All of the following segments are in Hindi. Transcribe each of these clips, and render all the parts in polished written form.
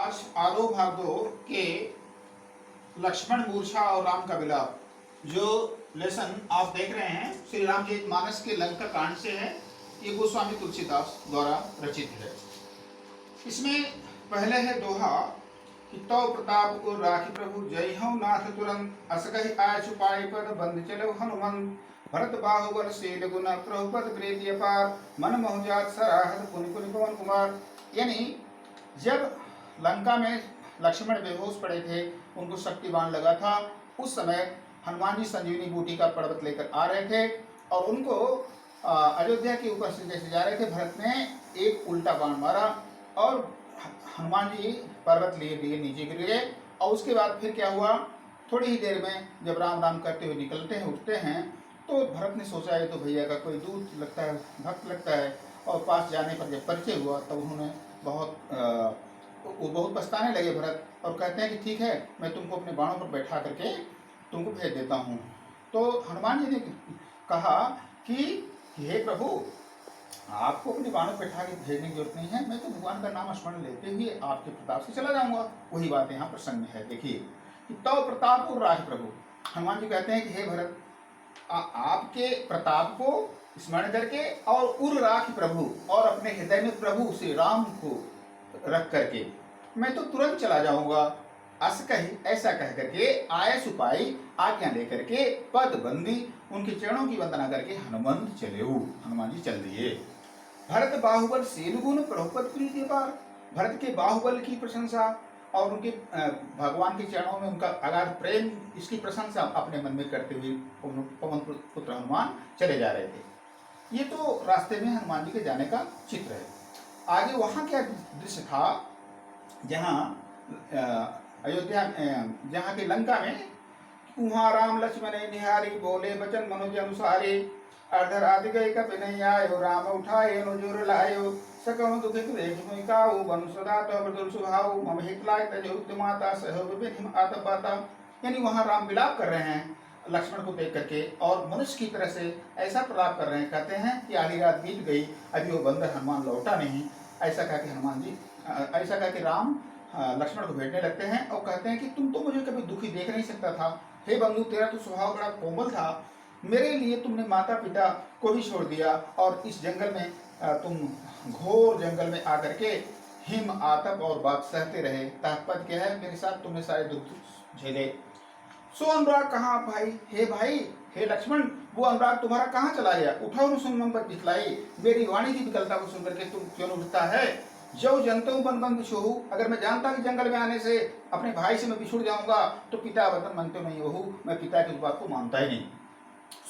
आज आलो भाग दो के लक्ष्मण मूर्छा और राम का विलाप जो लेसन आप देख रहे हैं श्री रामचरित मानस के लंका कांड से है। ये गोस्वामी तुलसीदास द्वारा रचित है। इसमें पहले है दोहा कि तौ प्रताप को राखी प्रभु जय हूँ नाथ तुरंत असकहि आय छुपाई पद बंद चलो हनुमंत भरत बाहुबल शील गुण प्रभुपद प्रीति अपार मन मोहजात सराहत पुनि पुनि पवन कुमार। यानी जब लंका में लक्ष्मण बेहोश पड़े थे, उनको शक्तिबाण लगा था, उस समय हनुमान जी संजीवनी बूटी का पर्वत लेकर आ रहे थे और उनको अयोध्या के ऊपर से जैसे जा रहे थे, भरत ने एक उल्टा बाण मारा और हनुमान जी पर्वत लिए लिए नीचे गिर गए। और उसके बाद फिर क्या हुआ, थोड़ी ही देर में जब राम राम करते हुए निकलते हैं उठते हैं तो भरत ने सोचा है तो भैया का कोई दूत लगता है, भक्त लगता है। और पास जाने पर जब परिचय हुआ तब उन्होंने बहुत पछताने लगे भरत, और कहते हैं कि ठीक है मैं तुमको अपने बाणों पर बैठा करके तुमको भेज देता हूँ। तो हनुमान जी ने कहा कि हे प्रभु, आपको अपने बाणों पर बैठा के भेजने की जरूरत नहीं है, मैं तो भगवान का नाम स्मरण लेते हुए आपके प्रताप से चला जाऊंगा। वही बात यहाँ प्रसंग में है। देखिए कि तव प्रताप और राज प्रभु, हनुमान जी कहते हैं कि हे भरत, आपके प्रताप को स्मरण करके और उर राख प्रभु, और अपने हृदय में प्रभु श्री राम को रख करके मैं तो तुरंत चला जाऊंगा। अस कही, ऐसा कह करके आय सुपाई, आज्ञा लेकर के पद बंदी, उनके चरणों की वंदना करके हनुमंत चले। हनुमान जी चल दिए। भरत बाहुबल शील गुण प्रभुपद प्रीति अपार, भरत के बाहुबल की प्रशंसा और उनके भगवान के चरणों में उनका अगाध प्रेम, इसकी प्रशंसा अपने मन में करते हुए पवन पुत्र हनुमान चले जा रहे थे। ये तो रास्ते में हनुमान जी के जाने का चित्र है। आगे वहाँ क्या दृश्य था, जहाँ अयोध्या, जहाँ के लंका में वहाँ राम लक्ष्मण निहारी, बोले बचन मनुज अनुसारे, अर्धराधि गए कपि नहीं आयो, राम उठाए अनुजुर लायो, सकम दुखित वेश मुइकाऊ, बनु सदा तो मृदुल सुभाऊ, मम हित लाय तजो माता सह विपिन आत बाता। यानी वहाँ राम विलाप कर रहे हैं लक्ष्मण को देख करके, और मनुष्य की तरह से ऐसा प्रलाप कर रहे हैं। कहते हैं कि आधी रात बीत गई, अभी वो बंदर हनुमान लौटा नहीं। ऐसा कह के हनुमान जी, ऐसा कह के राम लक्ष्मण को भेजने लगते हैं और कहते हैं कि तुम तो मुझे कभी दुखी देख नहीं सकता था। हे बंधु, तेरा तो स्वभाव बड़ा कोमल था, मेरे लिए तुमने माता पिता को भी छोड़ दिया और इस जंगल में तुम घोर जंगल में आकर के हिम आतप और बात सहते रहे। तात्पर्य क्या है, मेरे साथ तुमने सारे दुख झेले। सो अनुराग कहाँ भाई, हे भाई, हे लक्ष्मण, वो अनुराग तुम्हारा कहाँ चला गया? उठाओ न सुन मन पर दिखलाई, मेरी वाणी की विकलता को सुनकर के तुम क्यों उठता है? जो जनता हूँ बन बंद छोहू, अगर मैं जानता कि जंगल में आने से अपने भाई से मैं बिछुड़ जाऊंगा तो पिता वतन मनते नहीं वहू, मैं पिता की बात को मानता ही नहीं।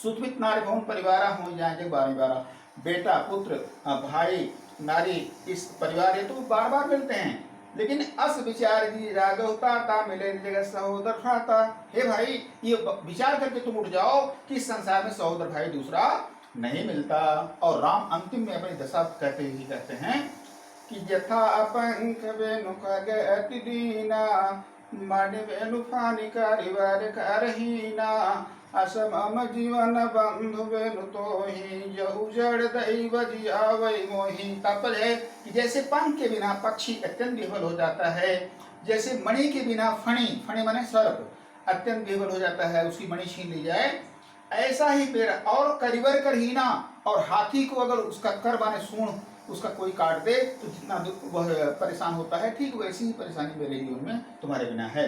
सुतमित नारी भवन परिवारा हो जाए जब 12 बेटा पुत्र भाई नारी, इस परिवार ये तो बार बार मिलते हैं, लेकिन अस विचार जी रागवता मिले जगह सहोदर भ्राता। हे भाई, ये विचार करके तुम उठ जाओ कि इस संसार में सहोदर भाई दूसरा नहीं मिलता। और राम अंतिम में अपनी दशा कहते ही कहते हैं कि यथा पंख वेणु खगति दीना, मणि वेणु फानि कारिवार करहीना, असमम जीवन बंधु वेणु तोहि, यहु जड़ दैव जियावै मोहि। तात्पर्य है कि जैसे पंख के बिना पक्षी अत्यंत विफल हो जाता है, जैसे मणि के बिना फणी, फणी माने सर्प, अत्यंत विफल हो जाता है, उसकी मणि छीन ली जाए, ऐसा ही मेरा और करिवर करहीना, और हाथी को अगर उसका कर माने सूंड उसका कोई काट दे तो जितना वह परेशान होता है, ठीक वैसी ही परेशानी मेरे जीवन में तुम्हारे बिना है।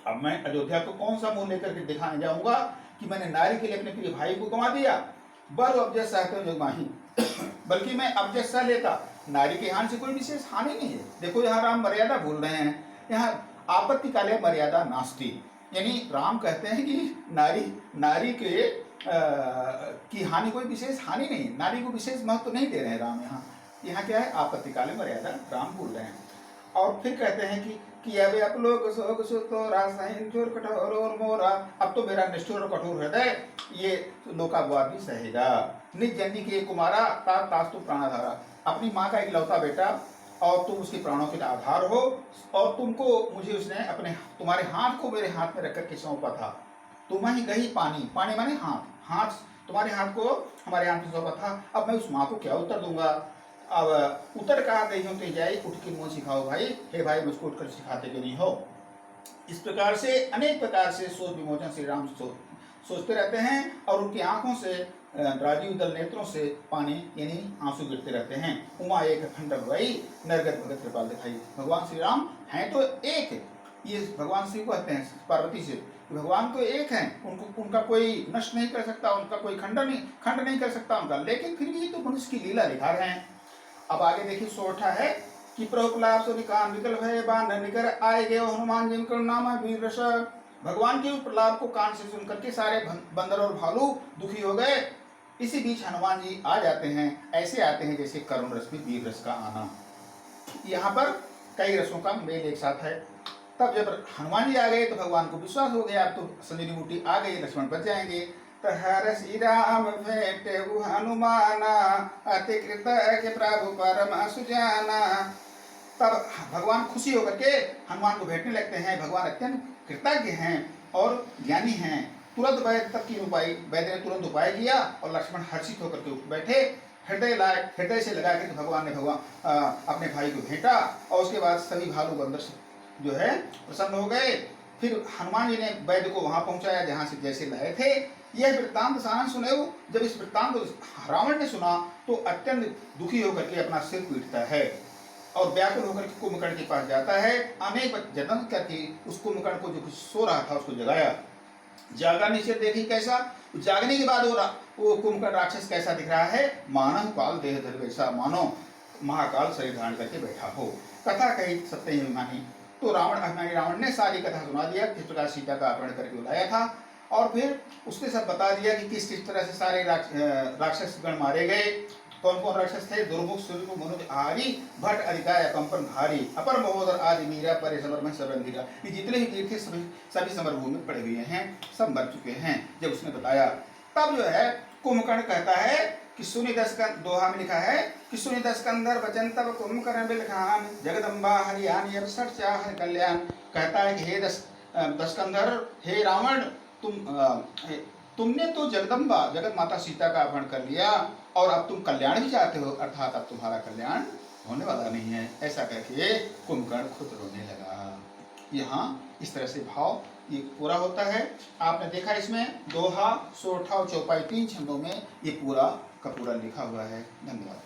अब मैं अयोध्या को कौन सा मुंह लेकर के दिखाने जाऊंगा कि मैंने नारी के लिए अपने प्रिय भाई को गंवा दिया। बर अवजस सहते जग माही, बल्कि मैं अवजस सह लेता, नारी के हानि से कोई विशेष हानि नहीं है। देखो यहाँ राम मर्यादा भूल रहे हैं, यहाँ आपत्ति काले मर्यादा नास्ती, यानी राम कहते हैं कि नारी के की हानि कोई विशेष हानि नहीं, नारी को विशेष महत्व नहीं दे रहे हैं राम। यहाँ क्या है, आपत्ति काले मर्यादा राम भूल रहे हैं। और फिर कहते हैं कि अब आप लोग शोक सुतो रासायन चोर कठोर और मोरा, अब तो मेरा निष्ठुर और कठोर हृदय ये लोकापवाद भी सहेगा। निज जननी के कुमारा तास्तु प्राणाधारा, अपनी माँ का इकलौता बेटा और तुम उसके प्राणों के आधार हो, और तुमको मुझे उसने अपने तुम्हारे हाथ को मेरे हाथ में रख करके सौंपा था। तुम ही गही पानी, पानी माने हाथ, हाथ तुम्हारे हाथ को हमारे हाथ में सौंपा था। अब मैं उस माँ को क्या उत्तर दूंगा? अब उतर कहा गई हो तो जाई, उठ के मुँह सिखाओ भाई, हे भाई मुझको उठकर सिखाते क्यों नहीं हो। इस प्रकार से अनेक प्रकार से सोच विमोचन श्री राम सोचते रहते हैं और उनकी आंखों से राजीव दल नेत्रों से पानी यानी आंसू गिरते रहते हैं। उमा एक खंड भई नरगत भगत कृपाल दिखाई। भगवान श्री राम हैं तो एक, ये भगवान शिव कहते हैं पार्वती से, भगवान तो एक हैं, उनको उनका कोई नष्ट नहीं कर सकता, उनका कोई खंड नहीं कर सकता उनका, लेकिन फिर भी तो मनुष्य की लीला दिखा रहे हैं। अब आगे देखिए सोठा है कि प्रभुलाभ सो निकान विकल भय बांध निकर आए गए हनुमान जिनकर नाम है वीर रस। भगवान के उस प्रलाप को कान से सुनकर के सारे बंदर और भालू दुखी हो गए। इसी बीच हनुमान जी आ जाते हैं, ऐसे आते हैं जैसे करुण रस में वीर रस का आना। यहाँ पर कई रसों का मेल एक साथ है। तब जब हनुमान जी आ गए तो भगवान को विश्वास हो गया, अब तो संजीवनी बूटी आ गई, लक्ष्मण बच जाएंगे। हर श्री राम भेटे हनुमाना अति कृत के प्रभु परम सुजाना। तब भगवान खुशी होकर के हनुमान को भेटने लगते हैं। भगवान अत्यंत कृतज्ञ हैं और ज्ञानी हैं। तुरंत वैद्य तक की उपाय, वैद्य ने तुरंत उपाय किया और लक्ष्मण हर्षित होकर के उठ बैठे। हृदय से लगा के भगवान ने अपने भाई को भेंटा और उसके बाद सभी भालू बंदर जो है प्रसन्न हो गए। फिर हनुमान जी ने वैद्य को वहां पहुंचाया जहां से जैसे लाए थे। यह वृत्तांत सानंद सुने। जब इस वृत्तांत को रावण ने सुना तो अत्यंत दुखी होकर के अपना सिर पीटता है और व्याकुल होकर के कुंभकर्ण के पास जाता है। अनेक जतन करके उस कुंभकर्ण को जो सो रहा था उसको जगाया। जागा नीचे देखी कैसा, जागने के बाद वो कुंभकर्ण राक्षस कैसा दिख रहा है, मानव काल देह धर वैसा, मानो महाकाल शरीर धारण करके बैठा हो। कथा कही सत्य ही मानी। तो रावण ने सारी कथा सुना दिया, किस प्रकार सीता का अपहरण करके लाया था और फिर उसने सब बता दिया कि किस किस तरह से सारे राक्षस गण मारे गए। कौन कौन राक्षस थे, दुर्मुख सूर्य मनुज आहारी भट्ट अधिकाय कंपन भारी अपर महोदर आदि मीरा परे समर में सबंधीरा। ये जितने भी वीर थे सभी समरभूमि में पड़े हुए हैं, सब मर चुके हैं। जब उसने बताया तब जो है कुंभकर्ण कहता है कि सुनि दोहा में लिखा है कि सुनि दस्कंदर वचन तब कुंभकर्ण बिलखान जगदम्बा हरियाणी अब सर्चा हर कल्याण। कहता है कि हे दस्कंदर, हे रावण, तुमने तो जगदम्बा जगत माता सीता का अपहरण कर लिया और अब तुम कल्याण भी चाहते हो, अर्थात अब तुम्हारा कल्याण होने वाला नहीं है। ऐसा करके कुंभकर्ण खुद रोने लगा। यहाँ इस तरह से भाव ये पूरा होता है। आपने देखा इसमें दोहा, सोठा और चौपाई 3 छंदों में ये पूरा का पूरा लिखा हुआ है। धन्यवाद।